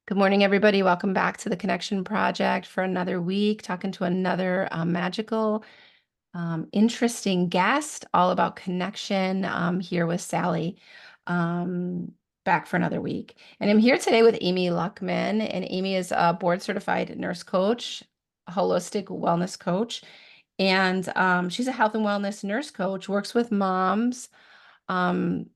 Good morning, everybody. Welcome back to the Connection Project for another week, talking to another magical, interesting guest all about connection here with Sally. Um, Back for another week. And I'm here today with Amy Luckman. And Amy is a board certified nurse coach, holistic wellness coach. And she's a health and wellness nurse coach, works with moms um,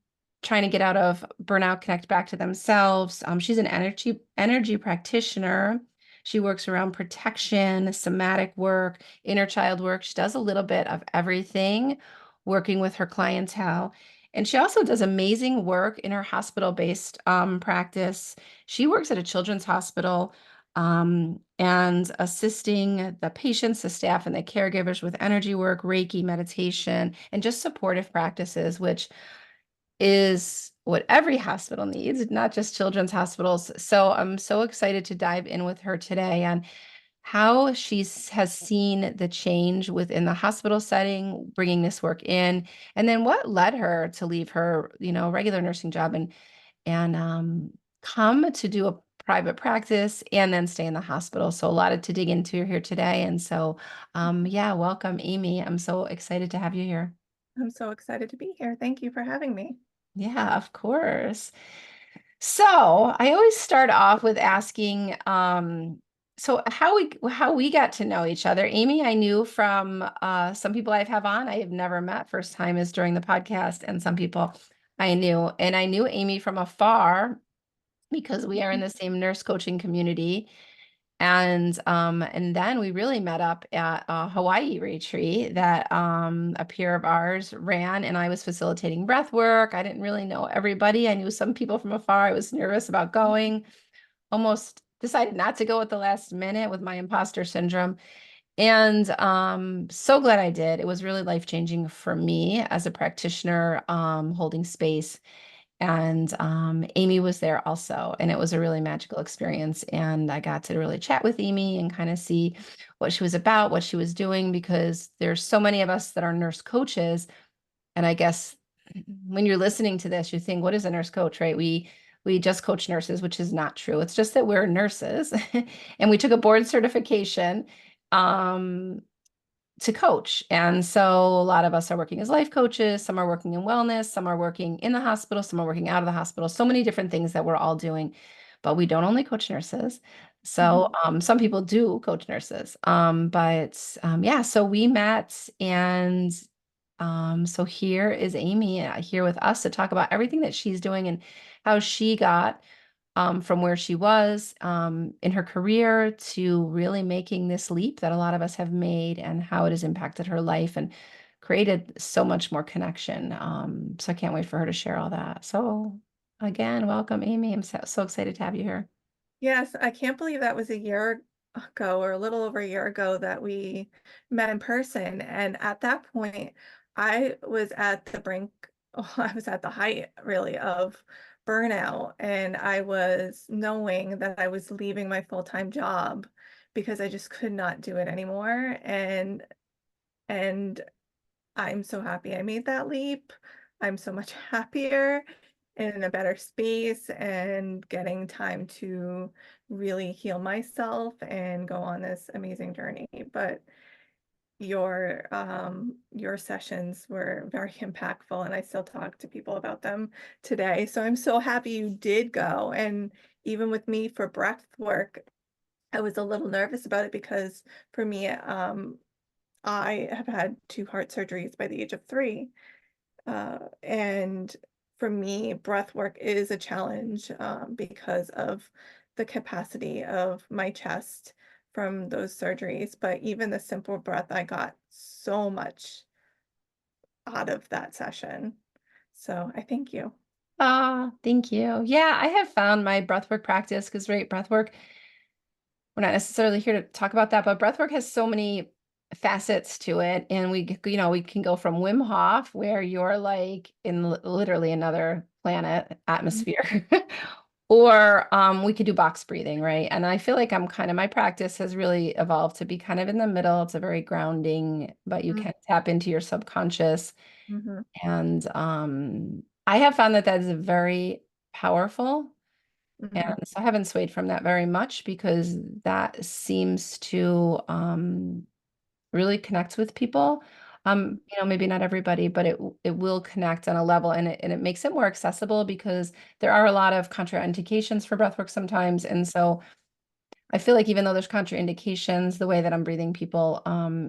trying to get out of burnout, connect back to themselves. She's an energy practitioner. She works around protection, somatic work, inner child work. She does a little bit of everything, working with her clientele. And she also does amazing work in her hospital-based practice. She works at a children's hospital and assisting the patients, the staff, and the caregivers with energy work, Reiki, meditation, and just supportive practices, which is what every hospital needs, not just children's hospitals. So I'm so excited to dive in with her today on how has seen the change within the hospital setting, bringing this work in, and then what led her to leave her, regular nursing job and come to do a private practice and then stay in the hospital. So a lot to dig into here today. And so, yeah, welcome, Amy. I'm so excited to have you here. I'm so excited to be here. Thank you for having me. Yeah, of course. So I always start off with asking, so how we got to know each other. Amy, I knew from some people I have on, I have never met. First time is during the podcast, and some people I knew Amy from afar because we are in the same nurse coaching community. And then we really met up at a Hawaii retreat that a peer of ours ran, and I was facilitating breath work. I didn't really know everybody. I knew some people from afar. I was nervous about going, almost decided not to go at the last minute with my imposter syndrome. And so glad I did. It was really life-changing for me as a practitioner, holding space. And Amy was there also, and it was a really magical experience. And I got to really chat with Amy and kind of see what she was about, what she was doing, because there's so many of us that are nurse coaches. And I guess when you're listening to this, you think, what is a nurse coach, right? We just coach nurses, which is not true. It's just that we're nurses, and we took a board certification. Um, to coach. And so a lot of us are working as life coaches, some are working in wellness, some are working in the hospital, some are working out of the hospital, so many different things that we're all doing, but we don't only coach nurses. So Mhm. some people do coach nurses. But yeah, so we met and so here is Amy here with us to talk about everything that she's doing and how she got from where she was in her career to really making this leap that a lot of us have made and how it has impacted her life and created so much more connection. So I can't wait for her to share all that. So again, welcome, Amy. I'm so excited to have you here. Yes, I can't believe that was a year ago or a little over a year ago that we met in person. And at that point, I was at the brink, oh, I was at the height really of burnout. And I was knowing that I was leaving my full-time job because I just could not do it anymore. And I'm so happy I made that leap. I'm so much happier in a better space and getting time to really heal myself and go on this amazing journey. But your sessions were very impactful and I still talk to people about them today. So I'm so happy you did go. And even with me for breath work, I was a little nervous about it because for me, I have had two heart surgeries by the age of 3. And for me, breath work is a challenge because of the capacity of my chest from those surgeries. But even the simple breath, I got so much out of that session. So I thank you. Ah, thank you. Yeah, I have found my breathwork practice because, right, breathwork, we're not necessarily here to talk about that, but breathwork has so many facets to it. And we can go from Wim Hof, where you're like in literally another planet Mhm. atmosphere, or we could do box breathing, right? And I feel like my practice has really evolved to be kind of in the middle. It's a very grounding, but you can tap into your subconscious. Mhm. And I have found that that is very powerful And Mhm. so I haven't swayed from that very much because that seems to really connect with people. Maybe not everybody, but it will connect on a level, and it makes it more accessible because there are a lot of contraindications for breathwork sometimes. And so I feel like even though there's contraindications, the way that I'm breathing people,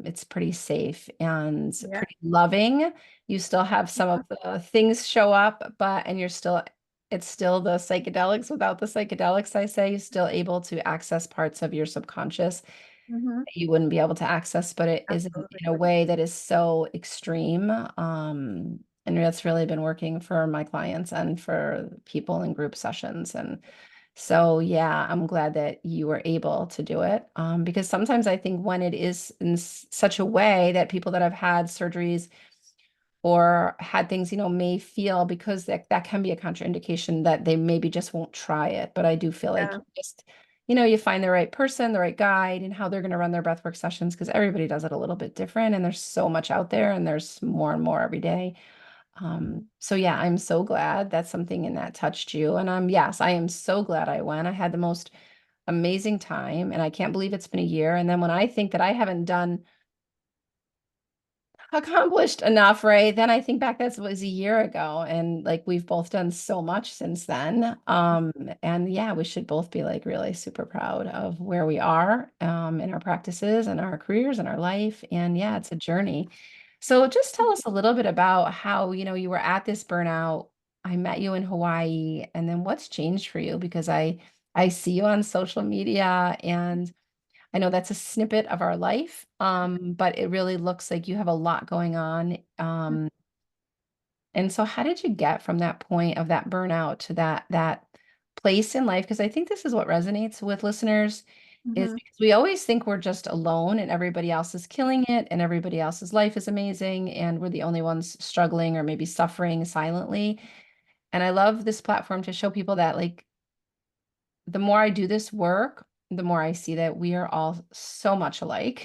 it's pretty safe and Yeah. pretty loving. You still have some of the things show up, and it's still the psychedelics without the psychedelics, I say. You're still able to access parts of your subconscious Mhm. that you wouldn't be able to access, but it is Absolutely. in a way that is so extreme. And that's really been working for my clients and for people in group sessions. And so, yeah, I'm glad that you were able to do it. Because sometimes I think when it is in such a way that people that have had surgeries or had things, may feel because that can be a contraindication that they maybe just won't try it. But I do feel like Yeah. you find the right person, the right guide, and how they're going to run their breathwork sessions because everybody does it a little bit different. And there's so much out there and there's more and more every day. So yeah, I'm so glad that something in that touched you. And yes, I am so glad I went. I had the most amazing time and I can't believe it's been a year. And then when I think that I haven't done accomplished enough, right? Then I think back that was a year ago and like we've both done so much since then. And yeah, we should both be like really super proud of where we are in our practices and our careers and our life. And yeah, it's a journey. So just tell us a little bit about how, you were at this burnout. I met you in Hawaii, and then what's changed for you? Because I see you on social media and I know that's a snippet of our life, but it really looks like you have a lot going on. And so how did you get from that point of that burnout to that place in life? Because I think this is what resonates with listeners is Mhm. because we always think we're just alone and everybody else is killing it and everybody else's life is amazing and we're the only ones struggling or maybe suffering silently. And I love this platform to show people that like the more I do this work, the more I see that we are all so much alike.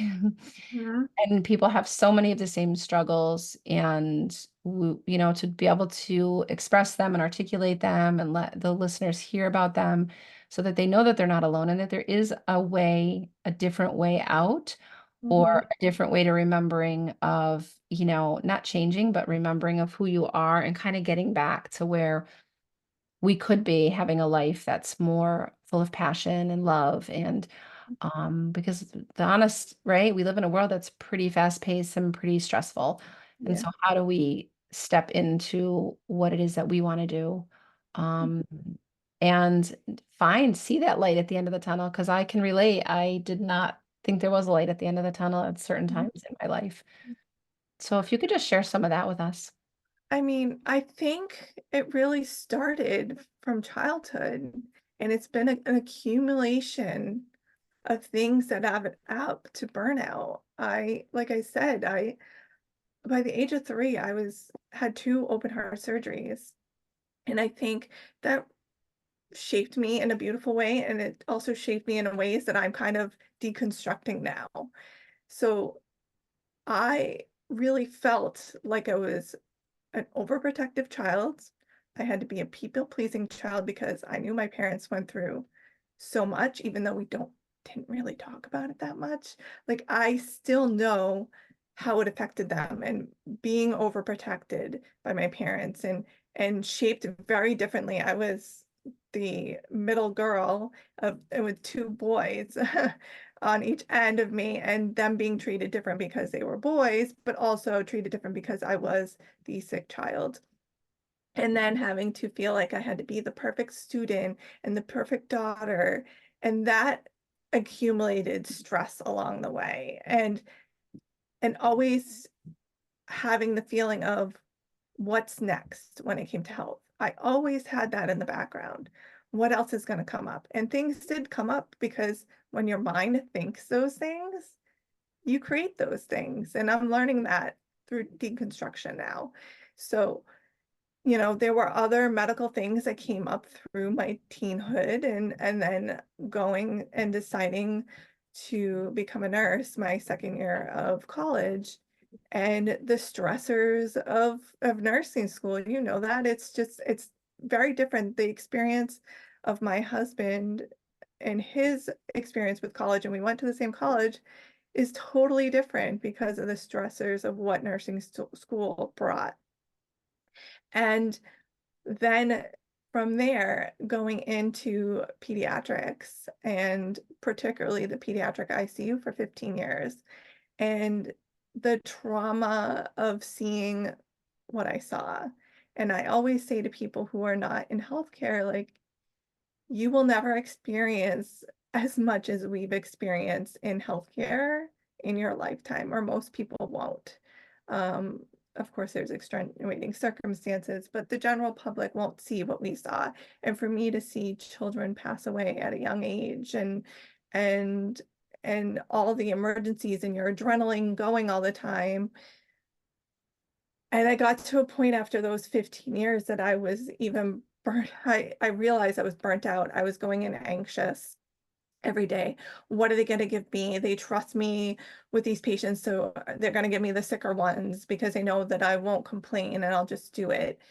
Mhm. And people have so many of the same struggles and to be able to express them and articulate them and let the listeners hear about them so that they know that they're not alone and that there is a different way out or Mhm. a different way to remembering of, not changing, but remembering of who you are and kind of getting back to where we could be having a life that's more full of passion and love and because the honest, right, we live in a world that's pretty fast paced and pretty stressful. And Yeah. so how do we step into what it is that we want to do? Um, and see that light at the end of the tunnel because I can relate. I did not think there was a light at the end of the tunnel at certain Mhm. times in my life. So if you could just share some of that with us. I mean, I think it really started from childhood, and it's been an accumulation of things that added up to burnout. Like I said, by the age of 3, I was had 2 open heart surgeries, and I think that shaped me in a beautiful way, and it also shaped me in ways that I'm kind of deconstructing now. So, I really felt like I was an overprotective child. I had to be a people-pleasing child because I knew my parents went through so much, even though we didn't really talk about it that much. Like, I still know how it affected them and being overprotected by my parents and shaped very differently. I was the middle girl of with 2 boys on each end of me, and them being treated different because they were boys, but also treated different because I was the sick child. And then having to feel like I had to be the perfect student and the perfect daughter, and that accumulated stress along the way, and always having the feeling of what's next when it came to health. I always had that in the background. What else is going to come up? And things did come up because when your mind thinks those things, you create those things. And I'm learning that through deconstruction now. So, there were other medical things that came up through my teenhood and then going and deciding to become a nurse my second year of college and the stressors of nursing school, that it's very different. The experience of my husband and his experience with college, and we went to the same college, is totally different because of the stressors of what nursing school brought. And then from there, going into pediatrics, and particularly the pediatric ICU for 15 years, and the trauma of seeing what I saw. And I always say to people who are not in healthcare, like, you will never experience as much as we've experienced in healthcare in your lifetime, or most people won't. Um, of course, there's extenuating circumstances, but the general public won't see what we saw. And for me to see children pass away at a young age, and and all the emergencies and your adrenaline going all the time. And I got to a point after those 15 years that I was even burnt. I realized I was burnt out. I was going in anxious every day. What are they going to give me? They trust me with these patients, so they're going to give me the sicker ones because they know that I won't complain and I'll just do it.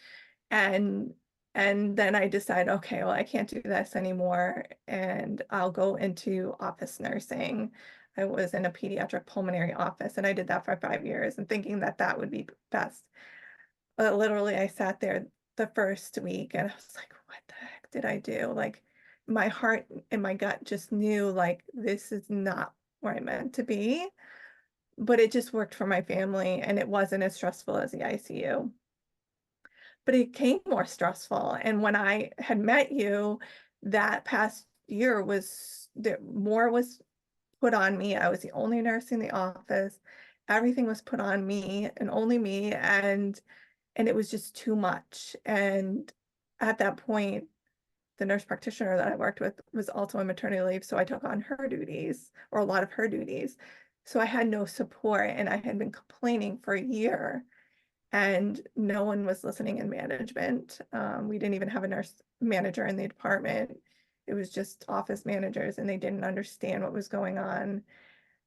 And and then I decide, okay, well, I can't do this anymore, and I'll go into office nursing. I was in a pediatric pulmonary office, and I did that for 5 years, and thinking that that would be best. But literally, I sat there the first week and I was like, what the heck did I do? Like, my heart and my gut just knew, like, this is not where I meant to be. But it just worked for my family, and it wasn't as stressful as the ICU. But it became more stressful. And when I had met you, that past year was there, more was put on me. I was the only nurse in the office. Everything was put on me and only me. And it was just too much. And at that point, the nurse practitioner that I worked with was also on maternity leave, so I took on her duties, or a lot of her duties. So I had no support, and I had been complaining for a year, and no one was listening in management. We didn't even have a nurse manager in the department. It was just office managers, and they didn't understand what was going on.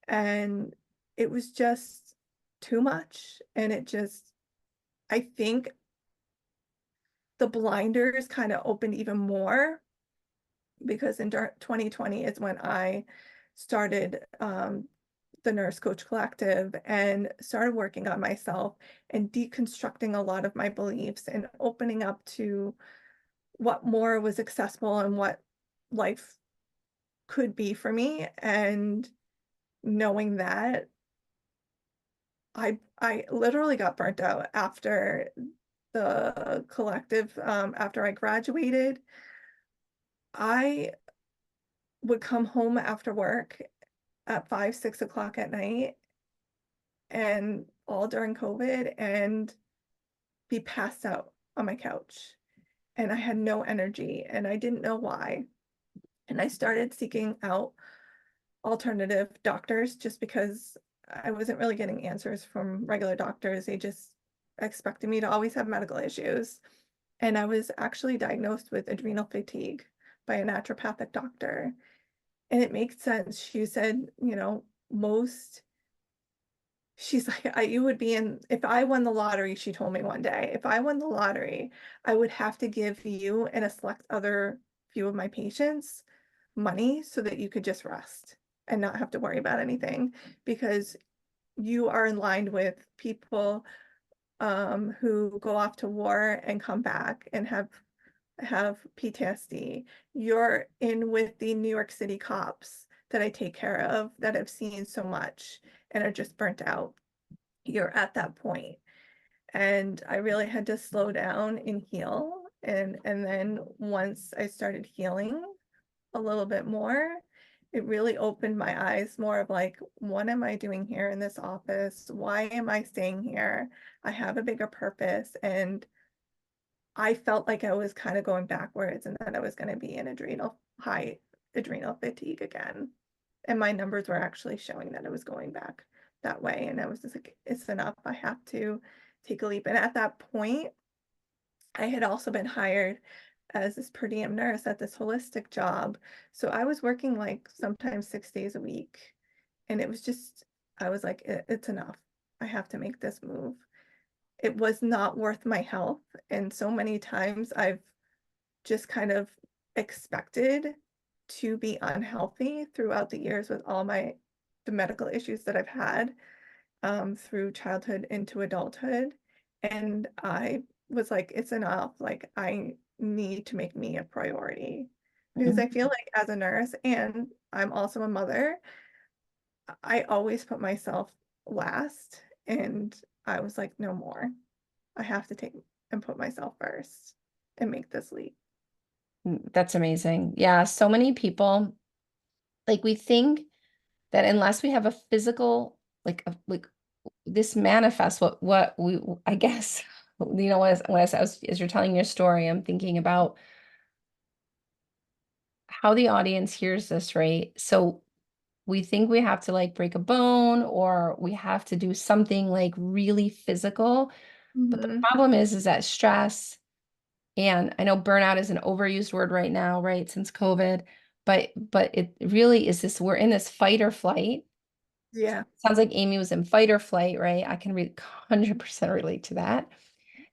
And it was just too much. And it just, I think the blinders kind of opened even more, because in 2020 is when I started the Nurse Coach Collective and started working on myself and deconstructing a lot of my beliefs and opening up to what more was accessible and what life could be for me. And knowing that I literally got burnt out after the collective. After I graduated, I would come home after work at 5, 6 o'clock at night, and all during COVID, and be passed out on my couch. And I had no energy, and I didn't know why. And I started seeking out alternative doctors just because I wasn't really getting answers from regular doctors. They just expected me to always have medical issues. And I was actually diagnosed with adrenal fatigue by a naturopathic doctor. And it makes sense. She said, she's like, you would be in, if I won the lottery, she told me one day, if I won the lottery, I would have to give you and a select other few of my patients money so that you could just rest and not have to worry about anything, because you are in line with people who go off to war and come back and have PTSD. You're in with the New York City cops that I take care of, that have seen so much and are just burnt out. You're at that point. And I really had to slow down and heal. And then once I started healing a little bit more, it really opened my eyes more of like, what am I doing here in this office? Why am I staying here? I have a bigger purpose. And I felt like I was kind of going backwards, and that I was going to be in high adrenal fatigue again. And my numbers were actually showing that I was going back that way. And I was just like, it's enough. I have to take a leap. And at that point, I had also been hired as this per diem nurse at this holistic job. So I was working like sometimes 6 days a week. And it was just, I was like, it's enough. I have to make this move. It was not worth my health. And so many times I've just kind of expected to be unhealthy throughout the years with all the medical issues that I've had through childhood into adulthood. And I was like, it's enough. Like, I need to make me a priority because Mhm. I feel like as a nurse and I'm also a mother, I always put myself last. And I was like, no more. I have to take and put myself first and make this leap. That's amazing. Yeah, so many people, like we think that unless we have a physical, like this manifests what we, I guess, as you're telling your story, I'm thinking about how the audience hears this, right? So we think we have to like break a bone or we have to do something like really physical. But the Hmm. problem is that stress, and I know burnout is an overused word right now, right? Since COVID, but it really is this, we're in this fight or flight. Yeah. Sounds like Amy was in fight or flight, right? I can 100% relate to that.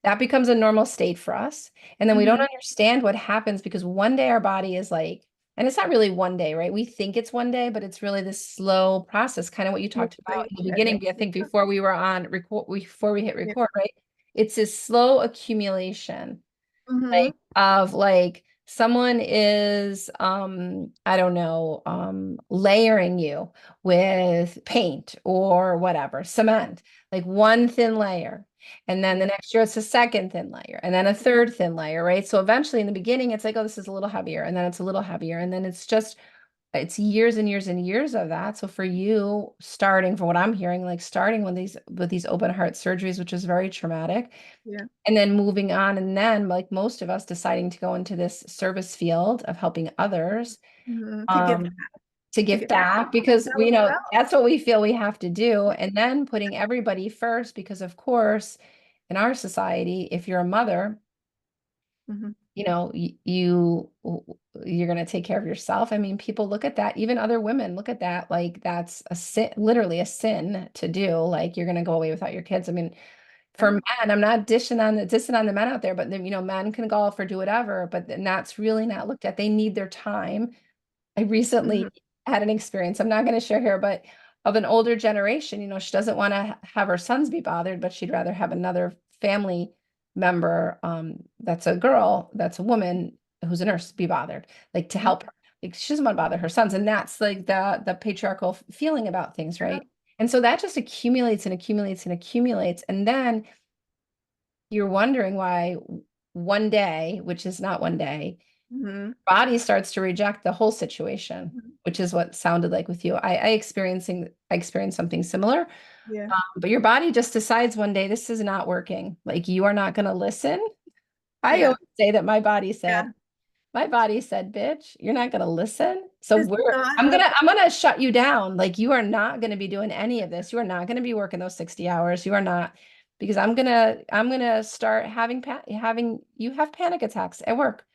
That becomes a normal state for us. And then we don't Hmm. understand what happens because one day our body is like, and it's not really one day, right? We think it's one day, but it's really this slow process, kind of what you talked about in the beginning, I think before we were on record, before we hit Yeah. record, right? It's this slow accumulation Hmm. like of like someone is I don't know layering you with paint or whatever cement, like one thin layer, and then the Yeah. next year it's a second thin layer and then a third thin layer, right? So eventually in the beginning it's like, oh, this is a little heavier, and then it's a little heavier, and then it's just it's years and years and years of that. So for you, starting from what I'm hearing, like starting with these open heart surgeries, which is very traumatic, Yeah. and then moving on, and then like most of us deciding to go into this service field of helping others, Mhm. um, to To give give back back to because we myself as know well. that's what we feel we have to do, and then putting everybody first because of course in our society if you're a mother, Mhm. you know, you're going to take care of yourself. I mean, people look at that, even other women look at that like that's a sin, literally a sin to do. Like you're going to go away without your kids. I mean, for Yeah. men, I'm not dissing on the men out there, but then, men can golf or do whatever, but then that's really not looked at. They need their time. I recently Mhm. had an experience, I'm not going to share here, but of an older generation, she doesn't want to have her sons be bothered, but she'd rather have another family member, that's a girl, that's a woman who's a nurse, be bothered, like to help Mhm. her. Like she doesn't want to bother her sons. And that's like the patriarchal feeling about things, Yeah. right? And so that just accumulates and accumulates and accumulates. And then you're wondering why one day, which is not one day, Mhm. body starts to reject the whole situation, Mhm. which is what sounded like with you. I experienced something similar, Yeah. but your body just decides one day this is not working. Like you are not going to listen. I Yeah. always say that Yeah. my body said, bitch, you're not going to listen. So It's not I'm going to shut you down. Like you are not going to be doing any of this. You are not going to be working those 60 hours. You are not, because I'm going to start having you have panic attacks at work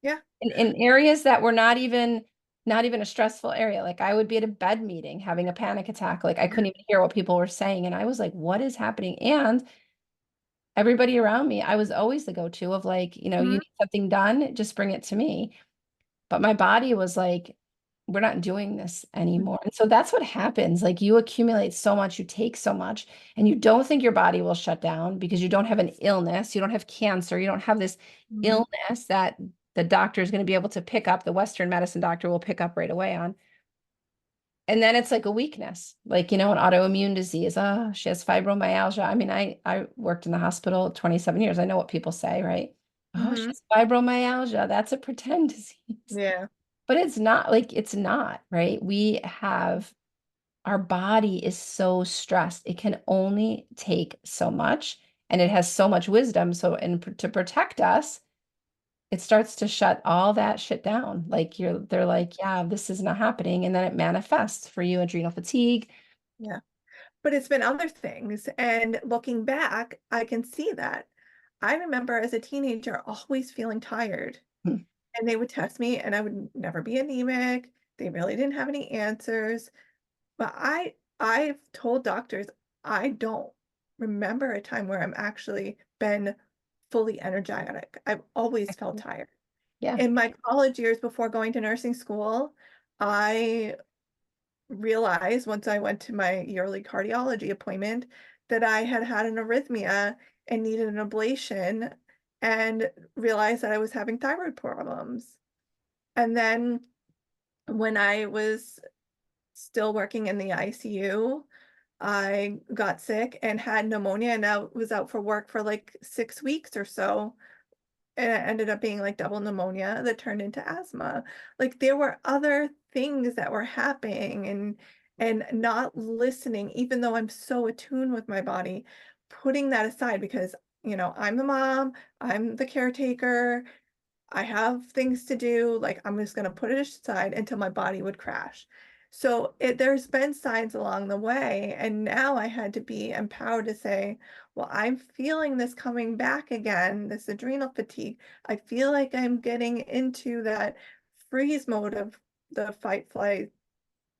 yeah. in areas that were not even a stressful area. Like I would be at a bed meeting having a panic attack. Like I Yeah. couldn't even hear what people were saying. And I was like, what is happening? And everybody around me, I was always the go-to of like, you Mhm. need something done, just bring it to me. But my body was like, we're not doing this anymore. And so that's what happens. Like you accumulate so much, you take so much, and you don't think your body will shut down because you don't have an illness, you don't have cancer, you don't have this Mhm. illness that the doctor is going to be able to pick up, the Western medicine doctor will pick up right away on. And then it's like a weakness, like, an autoimmune disease. Oh, she has fibromyalgia. I mean, I worked in the hospital 27 years. I know what people say, right? Oh, she Mhm. has fibromyalgia. That's a pretend disease. Yeah. But it's not, right? Our body is so stressed. It can only take so much and it has so much wisdom. So, to protect us, it starts to shut all that shit down. Like they're like, yeah, this is not happening. And then it manifests for you, adrenal fatigue. Yeah. But it's been other things. And looking back, I can see that. I remember as a teenager always feeling tired. Hmm. And they would test me and I would never be anemic. They really didn't have any answers. But I've told doctors I don't remember a time where I'm actually been fully energetic. I've always felt tired. Yeah. In my college years before going to nursing school, I realized once I went to my yearly cardiology appointment that I had had an arrhythmia and needed an ablation, and realized that I was having thyroid problems. And then when I was still working in the ICU, I got sick and had pneumonia, and I was out for work for like 6 weeks or so. And it ended up being like double pneumonia that turned into asthma. Like there were other things that were happening, and not listening, even though I'm so attuned with my body, putting that aside because, I'm the mom, I'm the caretaker, I have things to do, like, I'm just gonna put it aside until my body would crash. So, there's been signs along the way, and now I had to be empowered to say, "Well, I'm feeling this coming back again, this adrenal fatigue. I feel like I'm getting into that freeze mode of the fight, flight,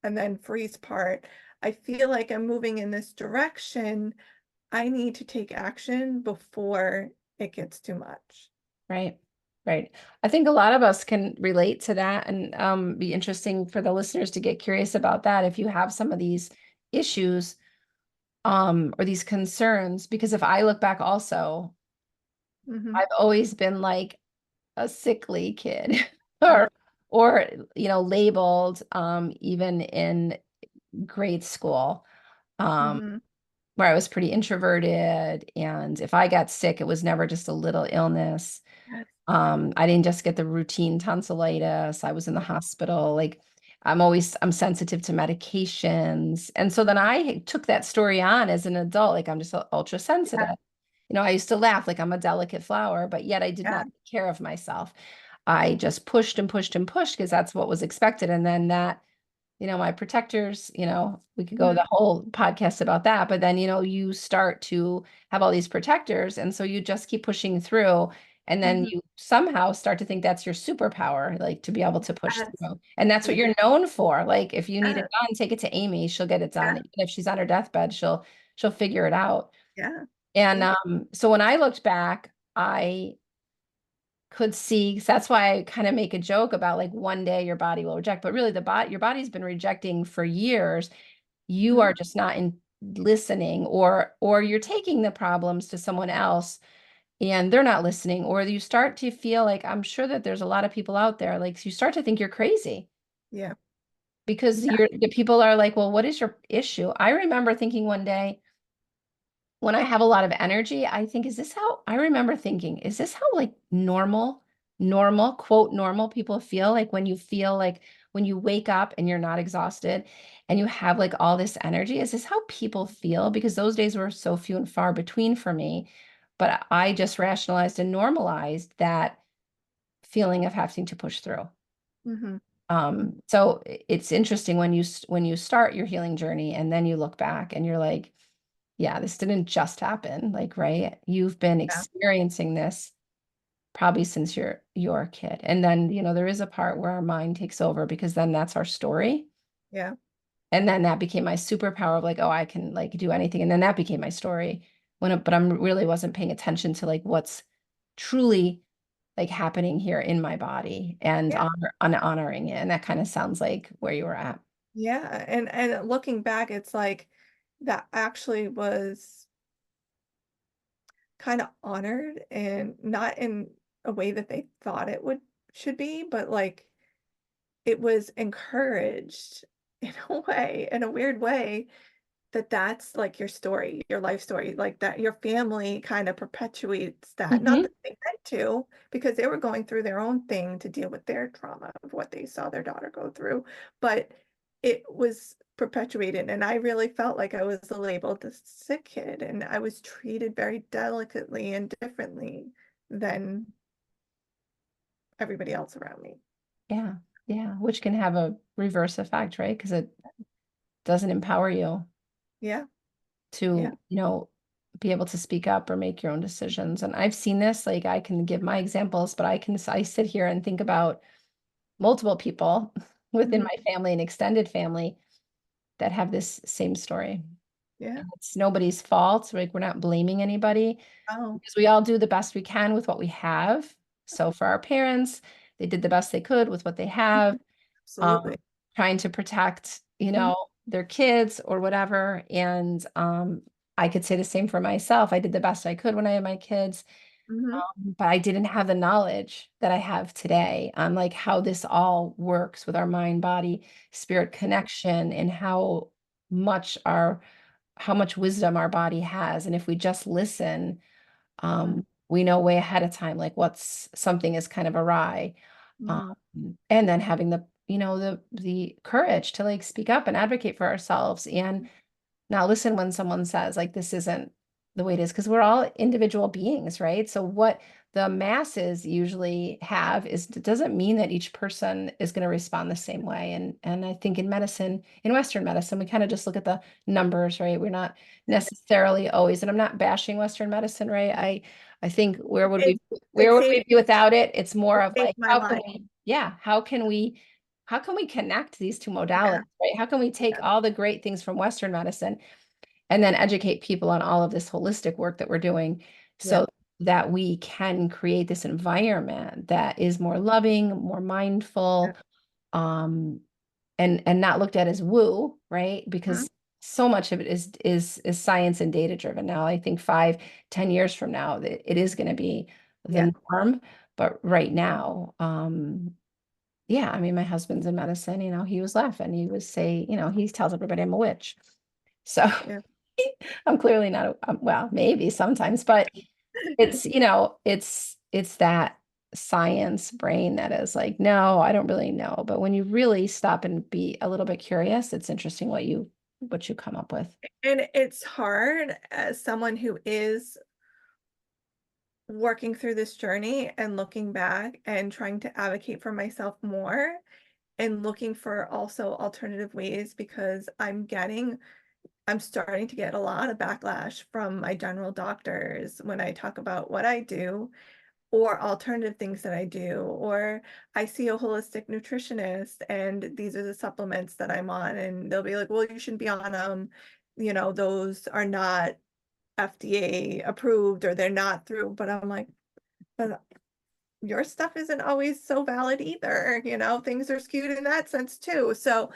and then freeze part. I feel like I'm moving in this direction. I need to take action before it gets too much." Right. Right. I think a lot of us can relate to that and be interesting for the listeners to get curious about that if you have some of these issues or these concerns. Because if I look back also, Mhm. I've always been like a sickly kid Yeah. or labeled even in grade school. Um, Mhm. where I was pretty introverted. And if I got sick, it was never just a little illness. Yes. I didn't just get the routine tonsillitis. I was in the hospital. Like I'm sensitive to medications. And so then I took that story on as an adult. Like I'm just ultra sensitive. Yeah. I used to laugh like I'm a delicate flower, but yet I did Yeah. not take care of myself. I just pushed and pushed and pushed because that's what was expected. And then that my protectors, we could go Mhm. the whole podcast about that, but then, you start to have all these protectors. And so you just keep pushing through. And then Mhm. you somehow start to think that's your superpower, like to be able to push Yes. through. And that's what Yeah. you're known for. Like if you need it Yeah. done, take it to Amy. She'll get it done. Yeah. Even if she's on her deathbed, she'll figure it out. Yeah. And Yeah. so when I looked back, I could see, so that's why I kind of make a joke about like one day your body will reject, but really your body's been rejecting for years. You Mhm. are just not in listening, or you're taking the problems to someone else and they're not listening, or you start to feel like, I'm sure that there's a lot of people out there, like you start to think you're crazy Yeah. because Yeah. the people are like, well, what is your issue? I remember thinking one day when I have a lot of energy, I remember thinking, is this how like normal, quote, normal people feel? Like when you feel like when you wake up and you're not exhausted and you have like all this energy, is this how people feel? Because those days were so few and far between for me. But I just rationalized and normalized that feeling of having to push through. Mhm. So it's interesting when when you start your healing journey and then you look back and you're like, yeah, this didn't just happen, like, right? You've been Yeah. experiencing this probably since you're a kid. And then, there is a part where our mind takes over because then that's our story. Yeah. And then that became my superpower of like, oh, I can like do anything. And then that became my story but I'm really wasn't paying attention to like what's truly like happening here in my body and Yeah. honoring it. And that kind of sounds like where you were at. Yeah. And looking back, it's like that actually was kind of honored, and not in a way that they thought it would should be, but like it was encouraged in a way, in a weird way, that that's like your story, your life story, like that your family kind of perpetuates that. Not Hmm. that they meant to, because they were going through their own thing to deal with their trauma of what they saw their daughter go through, but it was perpetuated. And I really felt like I was labeled the sick kid, and I was treated very delicately and differently than everybody else around me. Yeah. Yeah. Which can have a reverse effect, right? Because it doesn't empower you Yeah. to, Yeah. be able to speak up or make your own decisions. And I've seen this, like I can give my examples, but I sit here and think about multiple people within Mhm. my family and extended family that have this same story. Yeah. And it's nobody's fault. Like we're not blaming anybody Oh. because we all do the best we can with what we have. So for our parents, They did the best they could with what they have, Absolutely. trying to protect, Mhm, their kids or whatever. And I could say the same for myself. I did the best I could when I had my kids, mhm, but I didn't have the knowledge that I have today on like how this all works with our mind, body, spirit connection, and much our how much wisdom our body has. And if we just listen, mhm, we know way ahead of time, like what's something is kind of awry. Um, mhm. and then having the courage to like speak up and advocate for ourselves and now, listen when someone says, like, this isn't the way it is, because we're all individual beings, right? So, what the masses usually have is it doesn't mean that each person is going to respond the same way. And I think in medicine, in Western medicine, we kind of just look at the numbers, right? We're not Yeah. necessarily always, and I'm not bashing Western medicine, right? I think It where it would we saved be without it? It's more it of saved like, my life. how can we connect these two Yeah, modalities, right? How can we take yeah, all the great things from Western medicine and then educate people on all of this holistic work that we're doing yeah, so that we can create this environment that is more loving, more yeah. mindful, um, and not looked at as woo, right? Mhm. Because so much of it is science and data driven now. I think 5, 10 years from now, it is going to be Yeah. the norm. But right now, yeah, I mean, my husband's in medicine, he was laughing. He was say, he tells everybody I'm a witch. So Yeah. I'm clearly not, well, maybe sometimes, but it's that science brain that is like, no, I don't really know. But when you really stop and be a little bit curious, it's interesting what you come up with. And it's hard as someone who is working through this journey and looking back and trying to advocate for myself more and looking for also alternative ways because I'm starting to get a lot of backlash from my general doctors when I talk about what I do or alternative things that I do, or I see a holistic nutritionist and these are the supplements that I'm on, and they'll be like, well, you shouldn't be on them. Those are not FDA approved or they're not through. But I'm like, but your stuff isn't always so valid either. Things are skewed in that sense too. So,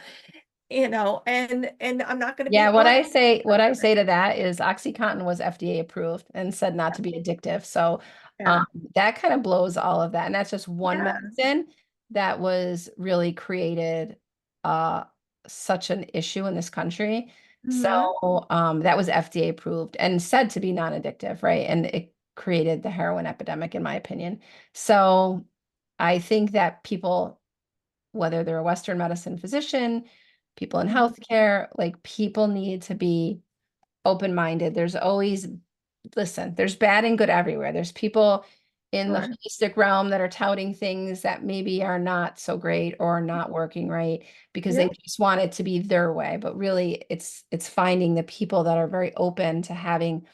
and I'm not going to be Yeah, on. what I say to that is OxyContin was FDA approved and said not to be addictive. So Yeah. that kind of blows all of that. And that's just one Yeah. medicine that was really created uh, such an issue in this country. So Hmm. that was FDA approved and said to be non-addictive, right? And it created the heroin epidemic, in my opinion. So I think that people, whether they're a Western medicine physician, people in Hmm. healthcare, like people need to be open-minded. Listen, there's bad and good everywhere. There's people in the Sure. holistic realm that are touting things that maybe are not so great or not working right because Yeah. they just want it to be their way. But really it's finding the people that are very open to having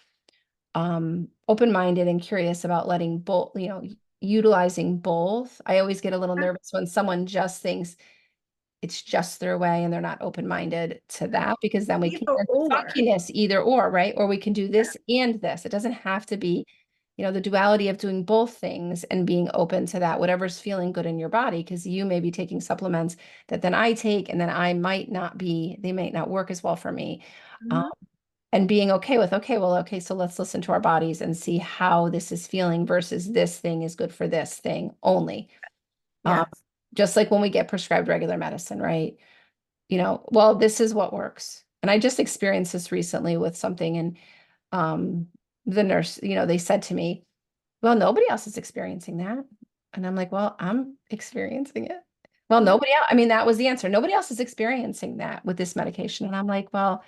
open-minded and curious about letting both, utilizing both. I always get a little nervous when someone just thinks it's just their way and they're not open-minded to that because then we can Either get into or. funkiness either or, right? Or we can do this and this. It doesn't have to be, the duality of doing both things and being open to that, whatever's feeling good in your body, because you may be taking supplements that then I take and then they might not work as well for me. Um, Mhm. and being okay with, okay, well, okay, so let's listen to our bodies and see how this is feeling versus this thing is good for this thing only. Um, Yes. just like when we get prescribed regular medicine, right? Well, this is what works. And I just experienced this recently with something, and um, the nurse, they said to me, well, nobody else is experiencing that. And I'm like, well, I'm experiencing it. Well, Mhm. nobody else, I mean, that was the answer. Nobody else is experiencing that with this medication. And I'm like, well,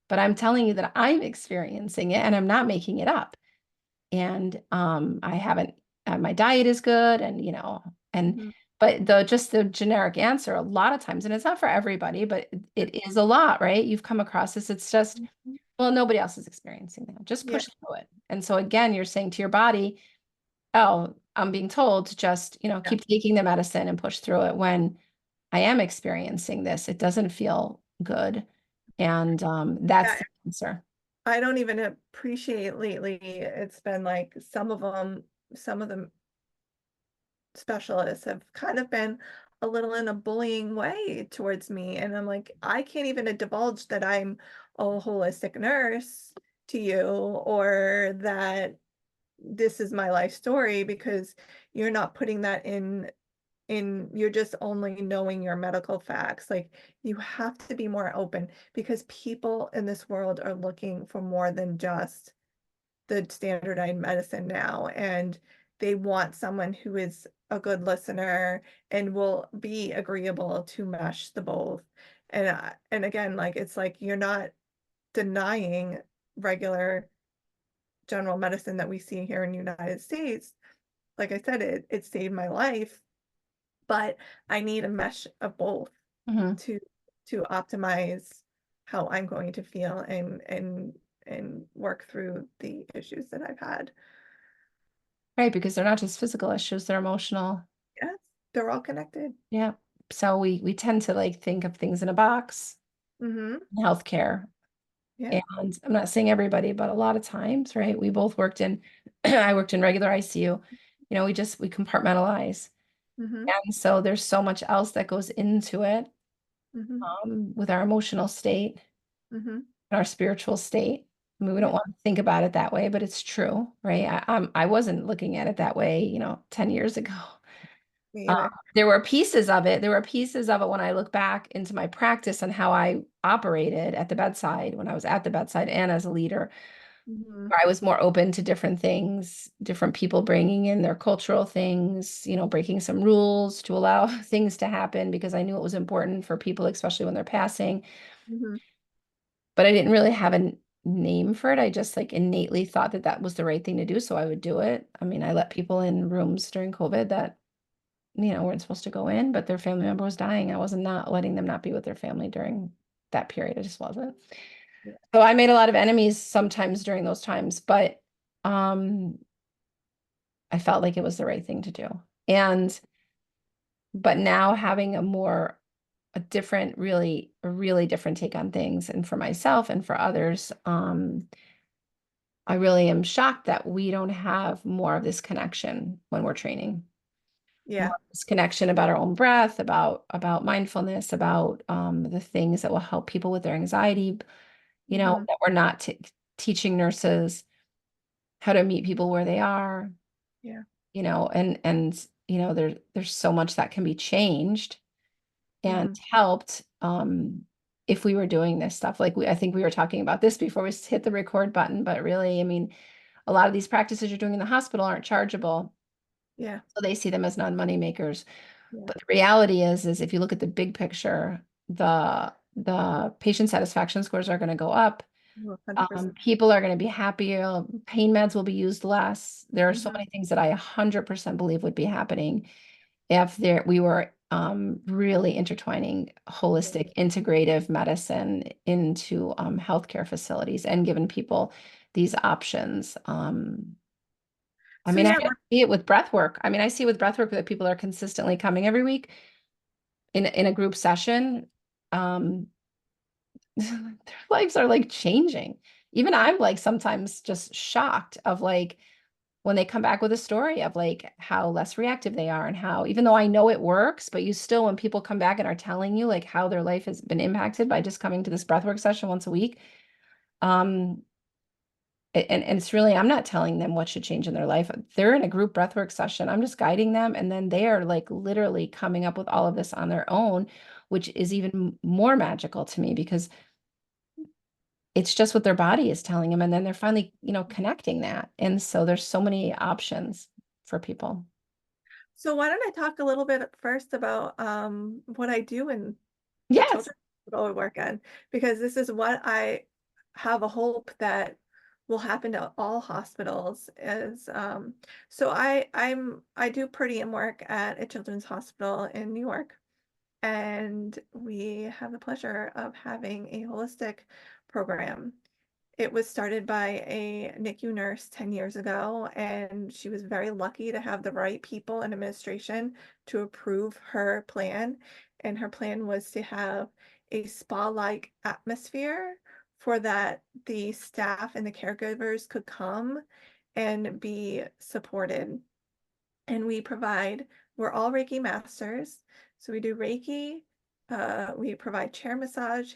but I'm telling you that I'm experiencing it and I'm not making it up. And I haven't my diet is good and and Mhm. but the generic answer a lot of times, and it's not for everybody, but it is a lot, right? You've come across this. It's just, Mhm. well, nobody else is experiencing that. Just Yeah. push through it. And so again, you're saying to your body, oh, I'm being told to just, Yeah. keep taking the medicine and push through it when I am experiencing this. It doesn't feel good. And that's Yeah. the answer. I don't even appreciate lately. It's been like some of them specialists have kind of been a little in a bullying way towards me. And I'm like, I can't even divulge that I'm a holistic nurse to you, or that this is my life story, because you're not putting that in you're just only knowing your medical facts. Like, you have to be more open, because people in this world are looking for more than just the standardized medicine now, and they want someone who is a good listener and will be agreeable to mesh the both. And again, like, it's like, you're not denying regular general medicine that we see here in the United States. Like I said, it saved my life, but I need a mesh of both Mhm. to optimize how I'm going to feel and work through the issues that I've had. Right, because they're not just physical issues, they're emotional. Yes, they're all connected. Yeah. So we tend to like think of things in a box Mhm. in healthcare. Yeah. And I'm not saying everybody, but a lot of times, right? We both worked in I worked in regular ICU. We compartmentalize. Mhm. And so there's so much else that goes into it, Mhm. with our emotional state Mhm. and our spiritual state. I mean, we don't Yeah. want to think about it that way, but it's true, right? I wasn't looking at it that way, 10 years ago. Me either. There were pieces of it. There were pieces of it when I look back into my practice and how I operated at the bedside, when I was at the bedside and as a leader. Mhm. I was more open to different things, different people bringing in their cultural things, breaking some rules to allow things to happen because I knew it was important for people, especially when they're passing. Mhm. But I didn't really have a name for it. I just like innately thought that that was the right thing to do. So I would do it. I mean, I let people in rooms during COVID that, weren't supposed to go in, but their family member was dying. I wasn't not letting them not be with their family during that period. I just wasn't. Yeah. So I made a lot of enemies sometimes during those times, but um I felt like it was the right thing to do. But now having a really different take on things, and for myself and for others, I really am shocked that we don't have more of this connection when we're training. More Yeah. of this connection about our own breath, about mindfulness, about the things that will help people with their anxiety, Mhm. that we're not teaching nurses how to meet people where they are, Yeah. and there's so much that can be changed and Mhm. helped, if we were doing this stuff. Like I think we were talking about this before we hit the record button, but really, I mean, a lot of these practices you're doing in the hospital aren't chargeable, Yeah. so they see them as non-money makers. Yeah. But the reality is if you look at the big picture, the patient satisfaction scores are going to go up. 100%. People are going to be happier. Pain meds will be used less. There are so Mhm. many things that I 100% believe would be happening if we were really intertwining Yeah. holistic, integrative medicine into healthcare facilities and giving people these options. I So mean, I yeah, see it with breath work. I mean, I see with breath work that people are consistently coming every week in a group session. Um, their lives are like changing. Even I'm like sometimes just shocked of like when they come back with a story of like how less reactive they are, and how, even though I know it works, but you still, when people come back and are telling you like how their life has been impacted by just coming to this breathwork session once a week, um, and it's really, I'm not telling them what should change in their life. They're in a group breathwork session. I'm just guiding them, and then they are like literally coming up with all of this on their own, which is even more magical to me because it's just what their body is telling them, and then they're finally, connecting that. And so there's so many options for people. so why don't I talk a little bit first about what I do in the Yes. children's hospital I work in, because this is what I have a hope that will happen to all hospitals. Is so I do per diem work at a children's hospital in New York, and we have the pleasure of having a holistic program. It was started by a NICU nurse 10 years ago, and she was very lucky to have the right people in administration to approve her plan. And her plan was to have a spa-like atmosphere for that the staff and the caregivers could come and be supported. And we provide we're all Reiki masters. So we do Reiki, we provide chair massage,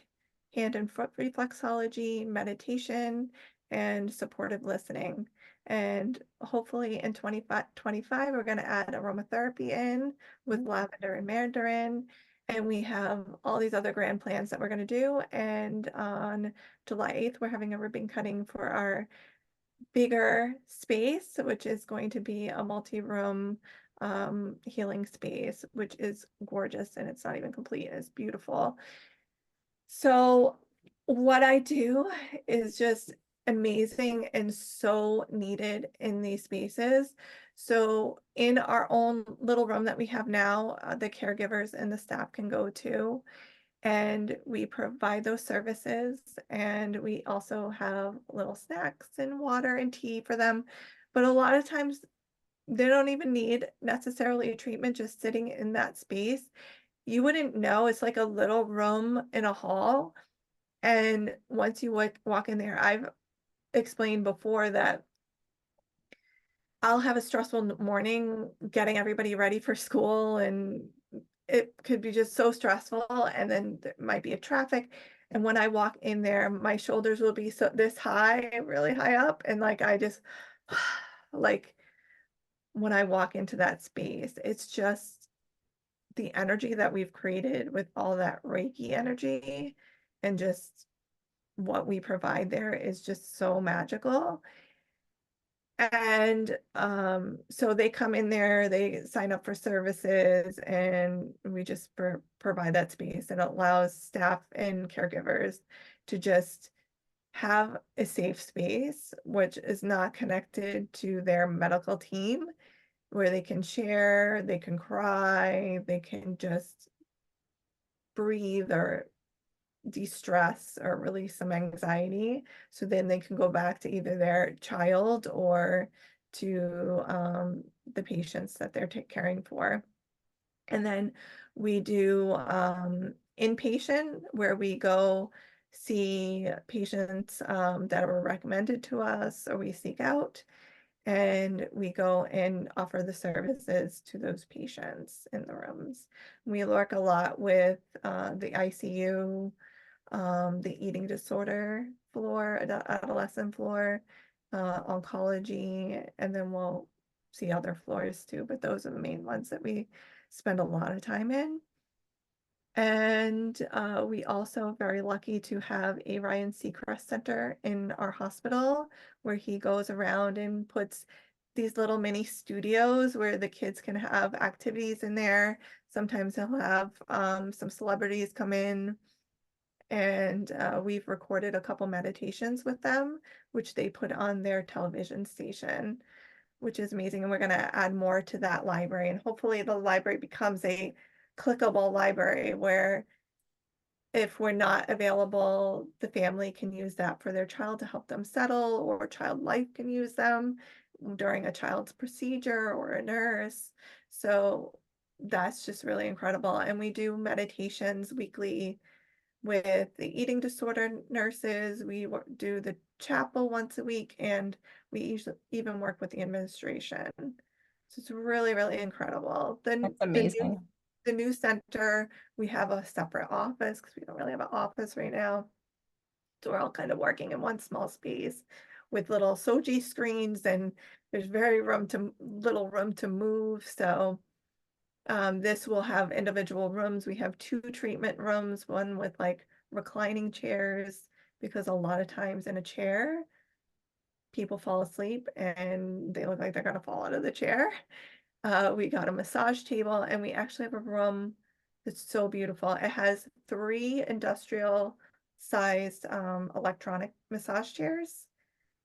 hand and foot reflexology, meditation, and supportive listening. And hopefully in 2025, we're going to add aromatherapy in with lavender and mandarin. And we have all these other grand plans that we're going to do. And on July 8th, we're having a ribbon cutting for our bigger space, which is going to be a multi-room healing space, which is gorgeous, and it's not even complete. It's beautiful. So what I do is just amazing and so needed in these spaces. So in our own little room that we have now, the caregivers and the staff can go to, and we provide those services, and we also have little snacks and water and tea for them. But a lot of times they don't even need necessarily a treatment. Just sitting in that space, you wouldn't know. It's like a little room in a hall, and once you walk in there, I've explained before that I'll have a stressful morning getting everybody ready for school, and it could be just so stressful, and then there might be a traffic. And when I walk in there, my shoulders will be so this high, really high up, and like I just like when I walk into that space, it's just the energy that we've created with all that Reiki energy, and just what we provide there is just so magical. And so they come in there, they sign up for services, and we just provide that space, and it allows staff and caregivers to just have a safe space, which is not connected to their medical team, where they can share, they can cry, they can just breathe or de-stress or release some anxiety, so then they can go back to either their child or to the patients that they're caring for. And then we do inpatient, where we go see patients that are recommended to us or we seek out, and we go and offer the services to those patients in the rooms. We work a lot with the ICU, the eating disorder floor, adolescent floor, oncology, and then we'll see other floors too, but those are the main ones that we spend a lot of time in. And we also are very lucky to have a Ryan Seacrest Center in our hospital, where he goes around and puts these little mini studios where the kids can have activities in there. Sometimes he'll have some celebrities come in, and we've recorded a couple meditations with them, which they put on their television station, which is amazing. And we're going to add more to that library, and hopefully the library becomes a clickable library where if we're not available, the family can use that for their child to help them settle, or child life can use them during a child's procedure or a nurse. So that's just really incredible. And we do meditations weekly with the eating disorder nurses. We do the chapel once a week, and we usually even work with the administration. So it's really, really incredible. That's amazing. The new center, we have a separate office because we don't really have an office right now. So we're all kind of working in one small space with little Soji screens, and there's little room to move. So this will have individual rooms. We have 2 treatment rooms, one with like reclining chairs, because a lot of times in a chair, people fall asleep and they look like they're going to fall out of the chair. We got a massage table, and we actually have a room that's so beautiful. It has 3 industrial sized electronic massage chairs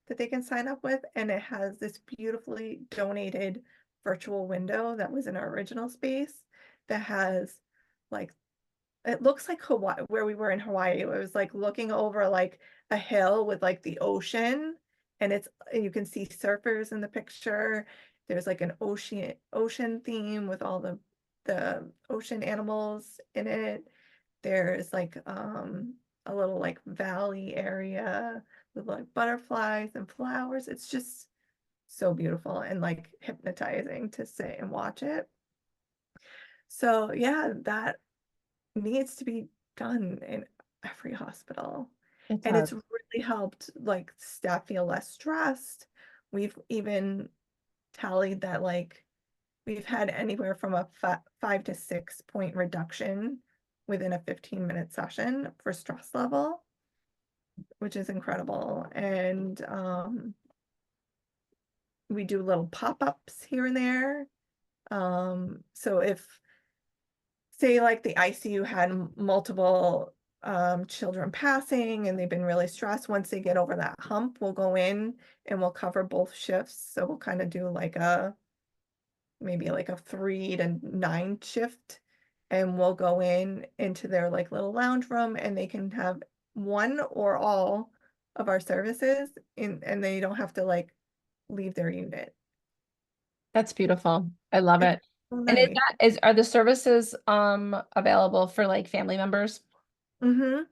that they can sign up with, and it has this beautifully donated virtual window that was in our original space that has like, it looks like Hawaii, where we were in Hawaii. It was like looking over like a hill with like the ocean, and you can see surfers in the picture. There's like an ocean theme with all the ocean animals in it. There's like a little like valley area with like butterflies and flowers. It's just so beautiful and like hypnotizing to sit and watch it. So yeah, that needs to be done in every hospital. It And does. it's really helped like staff feel less stressed. We've even tallied that like we've had anywhere from a 5 to 6 point reduction within a 15-minute session for stress level, which is incredible. And we do little pop-ups here and there. So if say like the ICU had multiple children passing and they've been really stressed, once they get over that hump, we'll go in and we'll cover both shifts. So we'll kind of do like a maybe like a 3 to 9 shift, and we'll go in into their like little lounge room and they can have one or all of our services in, and they don't have to like leave their unit. That's beautiful. I love It's it. so And is nice. that is are the services available for like family members? Hmm.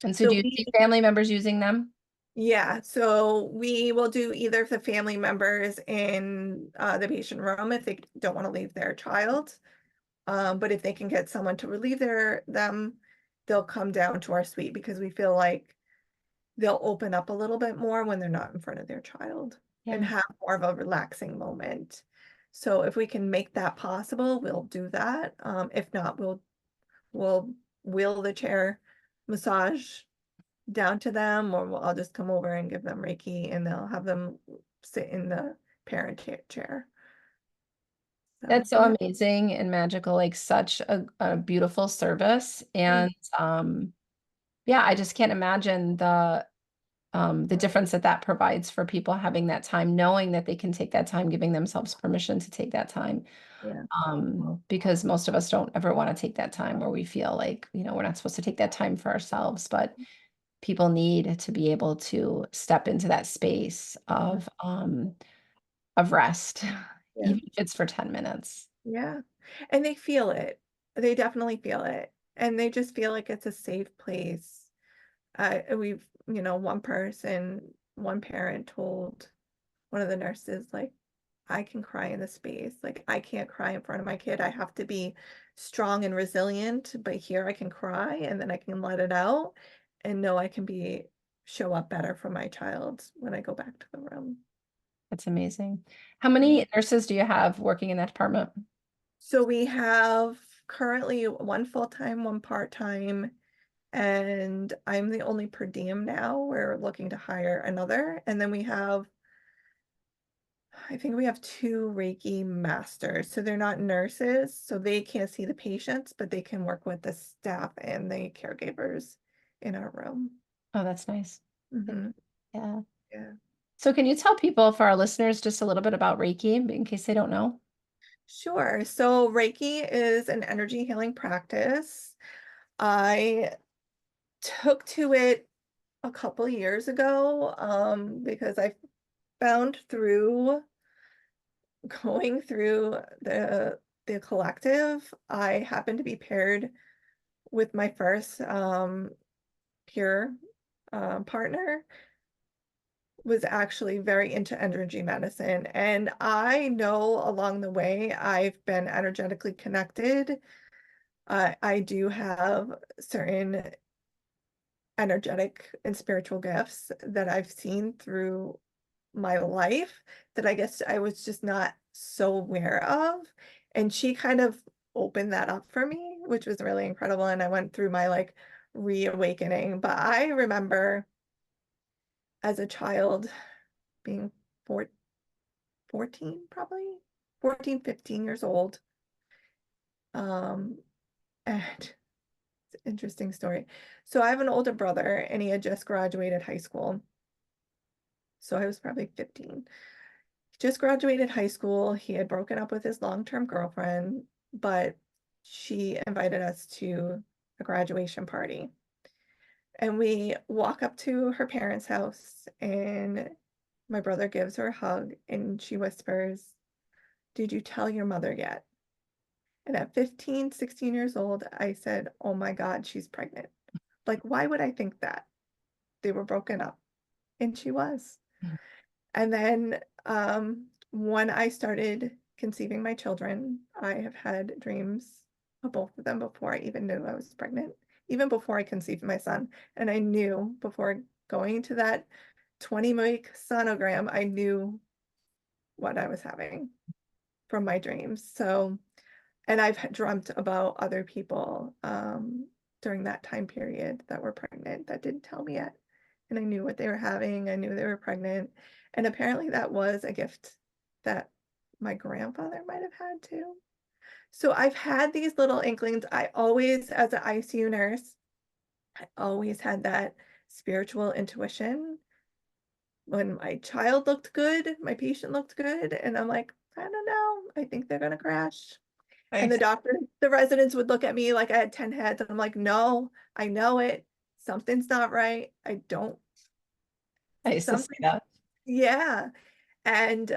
And so do So you we see family members using them? Yeah, so we will do either the family members in the patient room if they don't want to leave their child. But if they can get someone to relieve them, they'll come down to our suite because we feel like they'll open up a little bit more when they're not in front of their child and Yeah. have more of a relaxing moment. So if we can make that possible, we'll do that. If not, we'll wheel the chair massage down to them, or I'll just come over and give them Reiki and they'll have them sit in the parent chair. So That's so yeah, amazing and magical, like such a beautiful service. mm, And yeah, I just can't imagine the difference that that provides for people having that time, knowing that they can take that time, giving themselves permission to take that time. yeah, Because most of us don't ever want to take that time, or we feel like, we're not supposed to take that time for ourselves, but people need to be able to step into that space of rest, yeah, even if it's for 10 minutes. yeah. And they feel it. They definitely feel it. And they just feel like it's a safe place. One parent told one of the nurses, like, I can cry in the space. Like, I can't cry in front of my kid. I have to be strong and resilient, but here I can cry and then I can let it out and know I can show up better for my child when I go back to the room. That's amazing. How Yeah. many nurses do you have working in that department? So we have currently one full-time, one part-time, and I'm the only per diem now. We're looking to hire another. And then I think we have two Reiki masters. So they're not nurses, so they can't see the patients, but they can work with the staff and the caregivers in our room. Oh, that's nice. Hmm. Yeah. Yeah. So can you tell people, for our listeners, just a little bit about Reiki in case they don't know? Sure. So Reiki is an energy healing practice. I took to it a couple years ago because I found through going through the collective, I happened to be paired with my first peer partner was actually very into energy medicine. And I know along the way I've been energetically connected. I do have certain energetic and spiritual gifts that I've seen through my life that I guess I was just not so aware of. And she kind of opened that up for me, which was really incredible. And I went through my like reawakening. But I remember as a child being four, 14, probably 14, 15 years old. Um, and it's an interesting story. So I have an older brother and he had just graduated high school. So I was probably 15. He just graduated high school. He had broken up with his long-term girlfriend, but she invited us to a graduation party. And we walk up to her parents' house, and my brother gives her a hug, and she whispers, "Did you tell your mother yet?" And at 15, 16 years old, I said, "Oh my God, she's pregnant." Like, why would I think that? They were broken up, and she was. And then when I started conceiving my children. I have had dreams of both of them before I even knew I was pregnant, even before I conceived my son. And I knew before going to that 20-week sonogram, I knew what I was having from my dreams. So, and I've dreamt about other people during that time period that were pregnant that didn't tell me yet. And I knew what they were having. I knew they were pregnant. And apparently that was a gift that my grandfather might have had too. So I've had these little inklings. I always, as an ICU nurse, I always had that spiritual intuition. When my child looked good, my patient looked good, and I'm like, I don't know, I think they're gonna crash. And I, the residents would look at me like I had 10 heads, and I'm like, no, I know it. Something's not right. I don't, I used to say something, that. yeah. And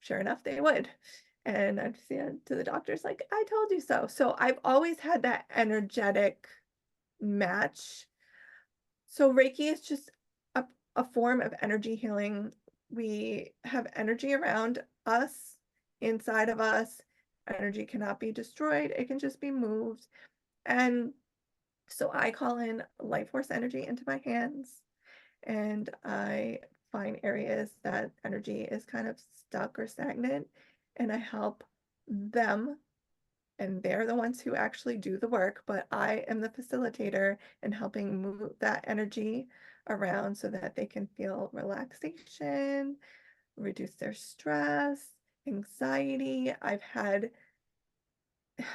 sure enough, they would. And I'd say to the doctors, like, I told you so. So I've always had that energetic match. So Reiki is just a form of energy healing. We have energy around us, inside of us. Energy cannot be destroyed, it can just be moved. And so I call in life force energy into my hands, and I find areas that energy is kind of stuck or stagnant, and I help them, and they're the ones who actually do the work, but I am the facilitator and helping move that energy around so that they can feel relaxation, reduce their stress, anxiety. I've had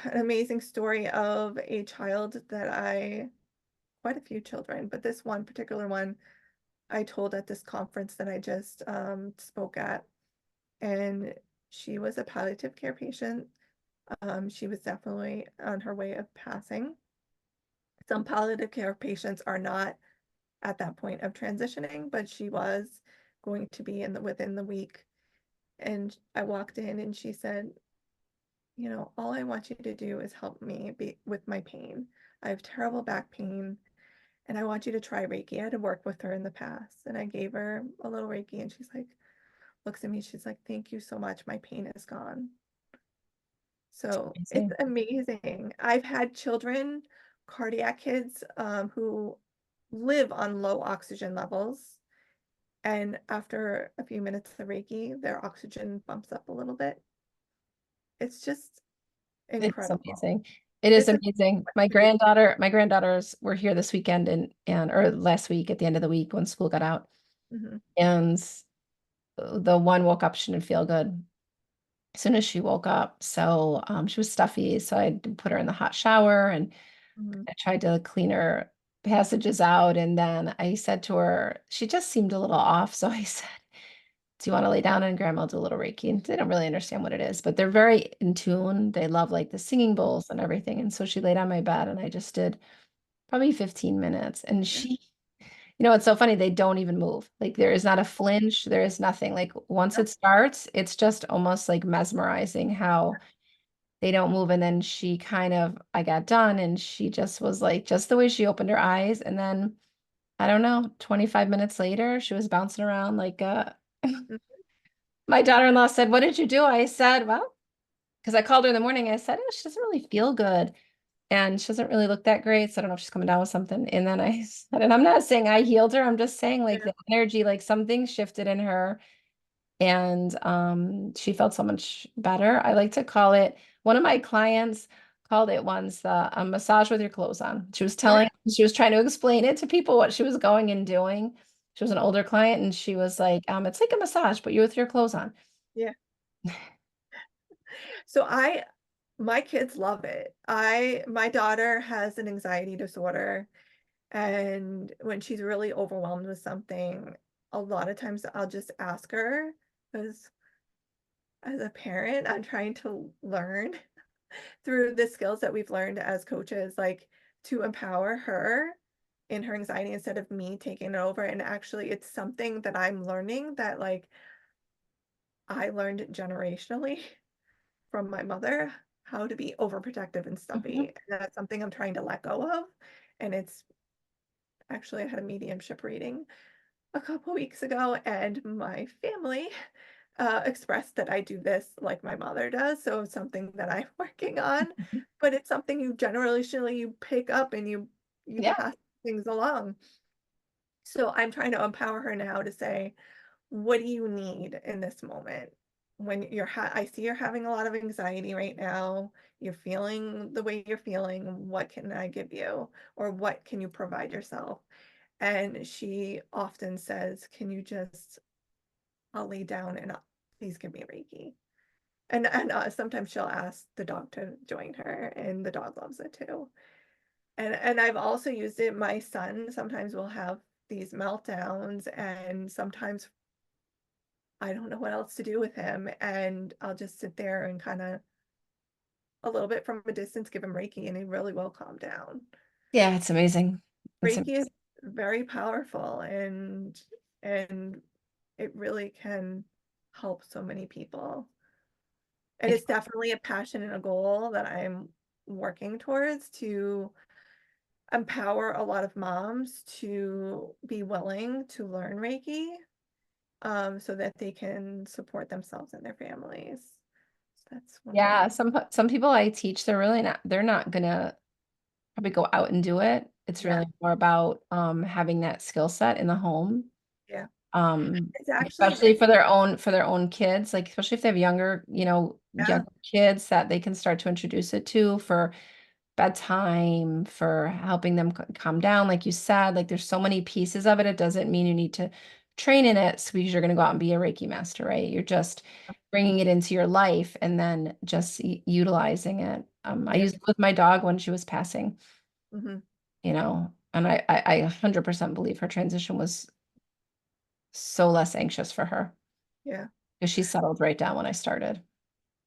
an amazing story of a child that quite a few children, but this one particular one I told at this conference that I just spoke at. And she was a palliative care patient. She was definitely on her way of passing. Some palliative care patients are not at that point of transitioning, but she was going to be within the week. And I walked in and she said, all I want you to do is help me with my pain. I have terrible back pain and I want you to try Reiki. I had worked with her in the past and I gave her a little Reiki and she's like, looks at me, she's like, thank you so much. My pain is gone. So it's Amazing. amazing. I've had children, cardiac kids, who live on low oxygen levels. And after a few minutes of Reiki, their oxygen bumps up a little bit. It's just It's incredible. amazing. It is It's a amazing. My granddaughters were here this weekend and or last week at the end of the week when school got out. Mhm, And the one woke up, she didn't feel good as soon as she woke up. So she was stuffy. So I put her in the hot shower and mhm, I tried to clean her passages out. And then I said to her, she just seemed a little off. So I said, do you want to lay down and grandma will do a little Reiki? And they don't really understand what it is, but they're very in tune. They love like the singing mhm. bowls and everything. And so she laid on my bed and I just did probably 15 minutes. And Yeah, it's so funny. They don't even move. Like there is not a flinch. There is nothing. Like once no, it starts, it's just almost like mesmerizing how they don't move. And then I got done and she just was like, just the way she opened her eyes. And then I don't know, 25 minutes later, she was bouncing around like mm, my daughter-in-law said, what did you do? I said, well, because I called her in the morning. I said, oh, she doesn't really feel good. And she doesn't really look that great. So I don't know if she's coming down with something. And then I said, and I'm not saying I healed her. I'm just saying like yeah, the energy, like something shifted in her and she felt so much better. I like to call it, one of my clients called it once a massage with your clothes on. She was trying to explain it to people what she was going and doing. She was an older client and she was like, it's like a massage, but you with your clothes on. yeah. So my kids love it. My daughter has an anxiety disorder. And when she's really overwhelmed with something, a lot of times I'll just ask her, because as a parent, I'm trying to learn through the skills that we've learned as coaches, like to empower her in her anxiety instead of me taking it over. And actually, it's something that I'm learning that like I learned generationally from my mother, how to be overprotective and Mhm. stuffy. And that's something I'm trying to let go of. And it's actually, I had a mediumship reading a couple weeks ago, and my family express that I do this like my mother does, so it's something that I'm working on, but it's something you generationally you pick up and you Yeah. pass things along. So I'm trying to empower her now to say, "What do you need in this moment? When I see you're having a lot of anxiety right now. You're feeling the way you're feeling. What can I give you? Or what can you provide yourself?" And she often says, "Can you just I'll lay down and please give me Reiki." And sometimes she'll ask the dog to join her, and the dog loves it too. And I've also used it. My son sometimes will have these meltdowns, and sometimes I don't know what else to do with him, and I'll just sit there and kind of a little bit from a distance give him Reiki, and he really will calm down. Yeah, it's amazing. It's Reiki amazing. is very powerful, and it really can help so many people. And It, it's definitely a passion and a goal that I'm working towards to empower a lot of moms to be willing to learn Reiki, so that they can support themselves and their families. So that's one of yeah, my some people I teach, they're not gonna probably go out and do it. It's yeah, really more about having that skill set in the home. yeah. Um, It's actually especially very for their own kids, like especially if they have younger, yeah. younger kids that they can start to introduce it to for bedtime, for helping them calm down. Like you said, like there's so many pieces of it. It doesn't mean you need to train in it so because you're going to go out and be a Reiki master, right? You're just bringing it into your life and then just utilizing it. I Yeah. used it with my dog when she was passing, Hmm. and I 100% believe her transition was so less anxious for her Yeah. because she settled right down when I started.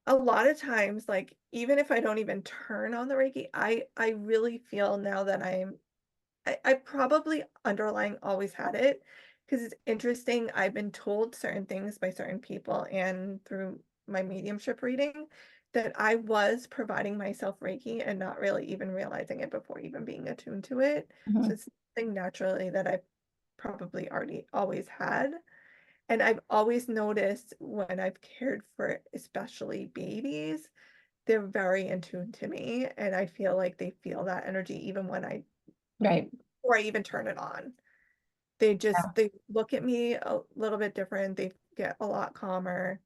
A lot of times, like even if I don't even turn on the Reiki, I really feel now that I probably underlying always had it because it's interesting. I've been told certain things by certain people and through my mediumship reading that I was providing myself Reiki and not really even realizing it before even being attuned to it. So Mhm. it's something naturally that I probably already always had. And I've always noticed when I've cared for especially babies, they're very in tune to me. And I feel like they feel that energy even when Right. before I even turn it on. Yeah. They look at me a little bit different. They get a lot calmer.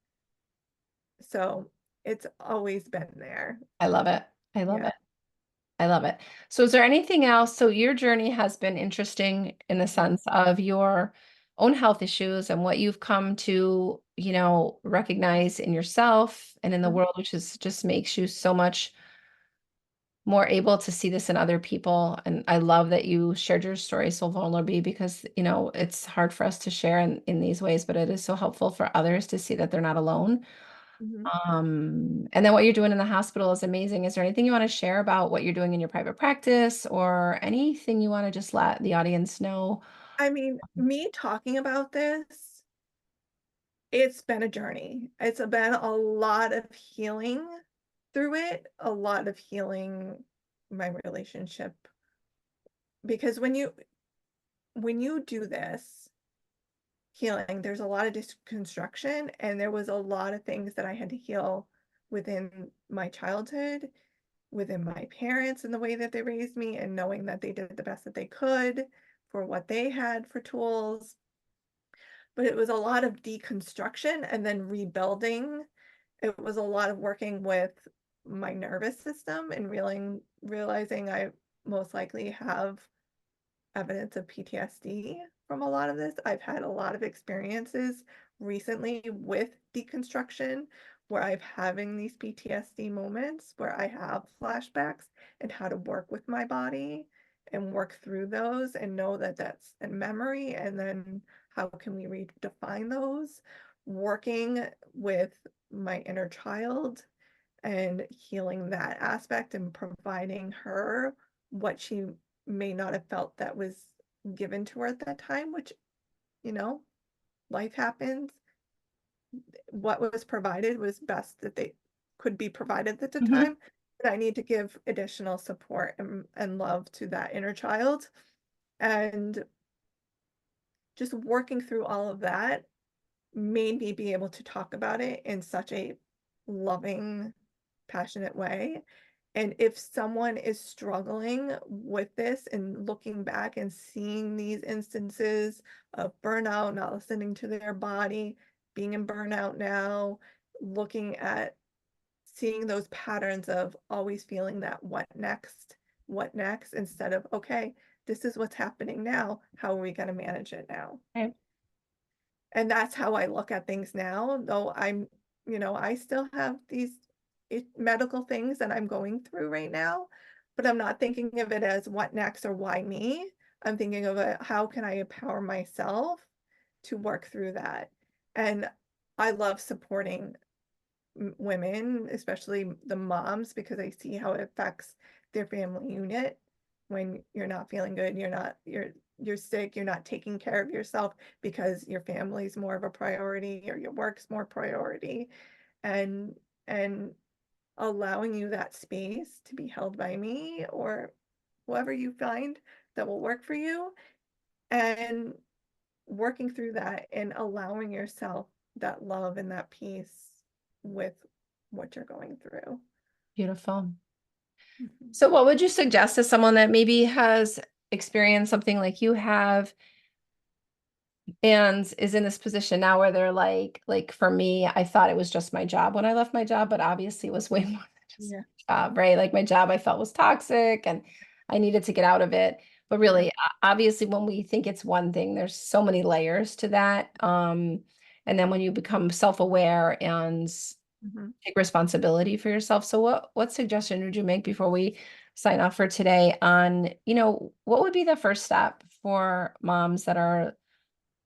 So it's always been there. I love it. I love Yeah. it. I love it. So is there anything else? So your journey has been interesting in the Mhm. sense of your own health issues and what you've come to, recognize in yourself and in the Mhm. world, which is just makes you so much more able to see this in other people. And I love that you shared your story so vulnerably because, it's hard for us to share in these ways, but it is so helpful for others to see that they're not alone. Mhm. And then what you're doing in the hospital is amazing. Is there anything you want to share about what you're doing in your private practice or anything you want to just let the audience know? I mean, me talking about this, it's been a journey. It's been a lot of healing through it, a lot of healing my relationship because when you do this healing, there's a lot of deconstruction and there was a lot of things that I had to heal within my childhood, within my parents and the way that they raised me and knowing that they did the best that they could for what they had for tools. But it was a lot of deconstruction and then rebuilding. It was a lot of working with my nervous system and realizing I most likely have evidence of PTSD from a lot of this. I've had a lot of experiences recently with deconstruction where I've having these PTSD moments where I have flashbacks and how to work with my body and work through those and know that that's a memory and then how can we redefine those working with my inner child and healing that aspect and providing her what she may not have felt that was given to her at that time, which, you know, life happens. What was provided was best that they could be provided at the Mhm. time. But I need to give additional support and love to that inner child. And just working through all of that made me be able to talk about it in such a loving, passionate way. And if someone is struggling with this and looking back and seeing these instances of burnout, not listening to their body, being in burnout now, looking at seeing those patterns of always feeling that what next, instead of, okay, this is what's happening now. How are we going to manage it now? Right. And that's how I look at things now, though I still have these medical things that I'm going through right now, but I'm not thinking of it as what next or why me. I'm thinking of it, how can I empower myself to work through that? And I love supporting women, especially the moms, because I see how it affects their family unit. When you're not feeling good, you're sick, you're not taking care of yourself because your family's more of a priority or your work's more priority, and and allowing you that space to be held by me or whoever you find that will work for you, and working through that and allowing yourself that love and that peace with what you're going through. Beautiful. Mhm. So what would you suggest to someone that maybe has experienced something like you have and is in this position now where they're like for me, I thought it was just my job when I left my job, but obviously it was way more than just Yeah. my job, right? Like my job I felt was toxic and I needed to get out of it. But Yeah. really, obviously when we think it's one thing, there's so many layers to that. And then when you become self-aware and Mhm. take responsibility for yourself. So what suggestion would you make before we sign off for today on, what would be the first step for moms that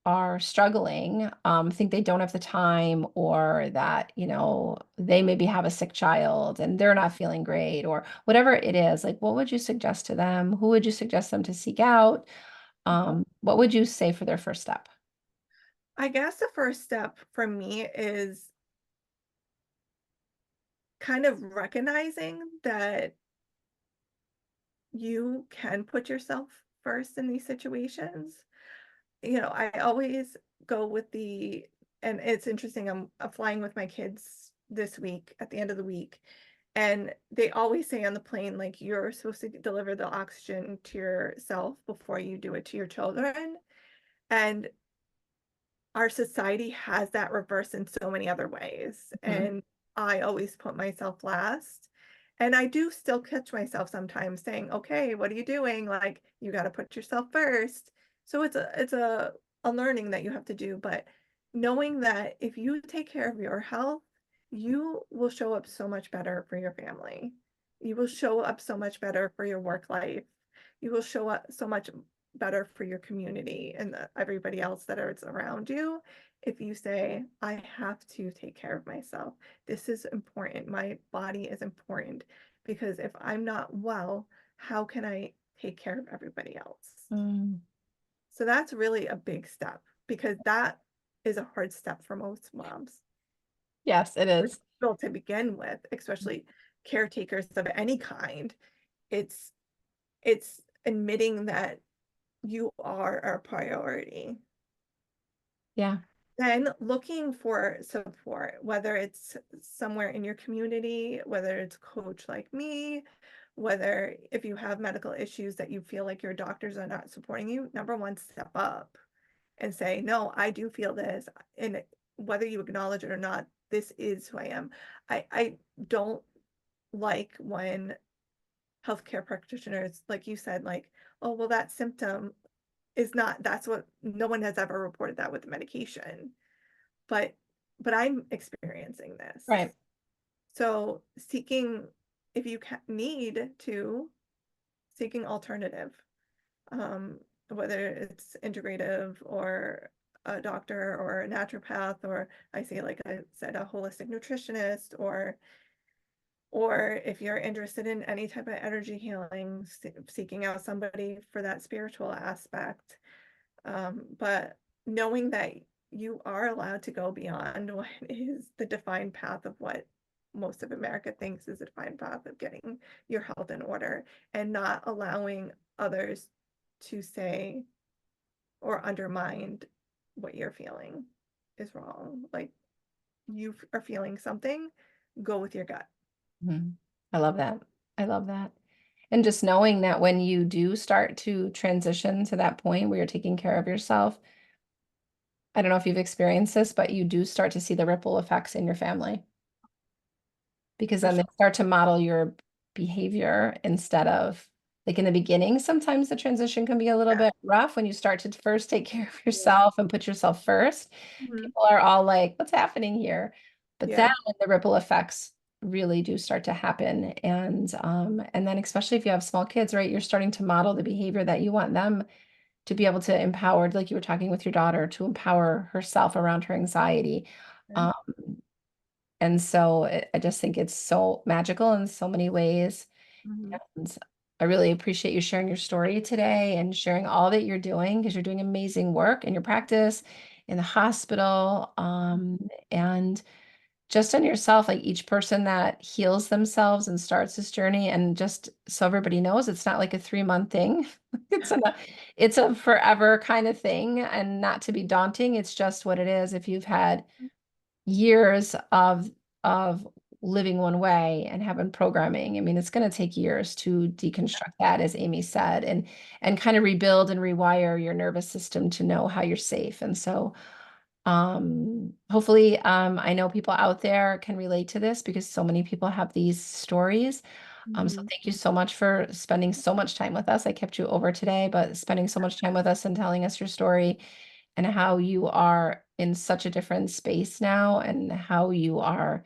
are struggling, think they don't have the time or that, they maybe have a sick child and they're not feeling great or whatever it is, like what would you suggest to them? Who would you suggest them to seek out? Mhm. What would you say for their first step? I guess the first step for me is kind of recognizing that you can put yourself first in these situations. I always go with and it's interesting, I'm flying with my kids this week at the end of the week, and they always say on the plane, like, you're supposed to deliver the oxygen to yourself before you do it to your children. And our society has that reversed in so many other ways, Mhm. and I always put myself last. And I do still catch myself sometimes saying, "Okay, what are you doing? Like, you gotta put yourself first." So it's a learning that you have to do, but knowing that if you take care of your health, you will show up so much better for your family. You will show up so much better for your work life. You will show up so much better for your community and everybody else that is around you if you say, I have to take care of myself. This is important. My body is important because if I'm not well, how can I take care of everybody else? Mm, So that's really a big step because that is a hard step for most moms yes, it is. to begin with, especially caretakers of any kind. It's it's admitting that you are our priority. Yeah. Then looking for support, whether it's somewhere in your community, whether it's a coach like me, whether if you have medical issues that you feel like your doctors are not supporting you, number one, step up and say, no, I do feel this. And whether you acknowledge it or not, this is who I am. I don't like when healthcare practitioners, like you said, like, oh, well, that symptom is not, that's what no one has ever reported that with the medication. But I'm experiencing this. Right. So if you need to, seeking alternative, um, whether it's integrative or a doctor or a naturopath, or I say, like I said, a holistic nutritionist, or if you're interested in any type of energy healing, seeking out somebody for that spiritual aspect. But knowing that you are allowed to go beyond what is the defined path of what most of America thinks is the defined path of getting your health in order, and not allowing others to say or undermine what you're feeling. is wrong. Like you are feeling something, go with your gut. Mhm. I love that. I love that. And just knowing that when you do start to transition to that point where you're taking care of yourself, I don't know if you've experienced this, but you do start to see the ripple effects in your family because For then they sure. start to model your behavior instead of like in the beginning, sometimes the transition can be a little Yeah. bit rough when you start to first take care of Yeah. yourself and put yourself first. Mhm. People are all like, what's happening here? But then Yeah. the ripple effects really do start to happen. And then especially if you have small kids, right, you're starting to model the behavior that you want them to be able to empower, like you were talking with your daughter, to empower herself around her anxiety. Okay. Um, and so I just think it's so magical in so many ways. Mhm. And I really appreciate you sharing your story today and sharing all that you're doing because you're doing amazing work in your practice, in the hospital, and just on yourself, like each person that heals themselves and starts this journey. And just so everybody knows, it's not like a 3 month thing. It's it's a forever kind of thing and not to be daunting. It's just what it is. If you've had years of living one way and having programming. I mean, it's going to take years to deconstruct that, as Amy said, and kind of rebuild and rewire your nervous system to know how you're safe. And so hopefully I know people out there can relate to this because so many people have these stories. So Mhm. thank you so much for spending so much time with us. I kept you over today, but spending so much time with us and telling us your story and how you are in such a different space now and how you are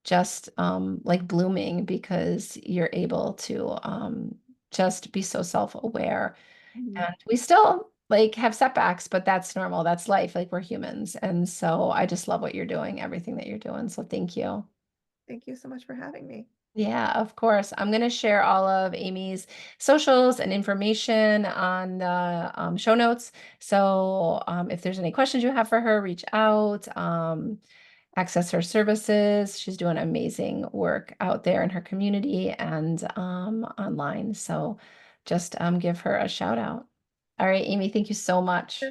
just like blooming because you're able to just be so self-aware. Mhm. And we still like have setbacks, but that's normal. That's life. Like we're humans. And so I just love what you're doing, everything that you're doing. So thank you. Thank you so much for having me. Yeah, of course. I'm going to share all of Amy's socials and information on the show notes. So if there's any questions you have for her, reach out, access her services. She's doing amazing work out there in her community and online. So just give her a shout out. All right, Amy, thank you so much.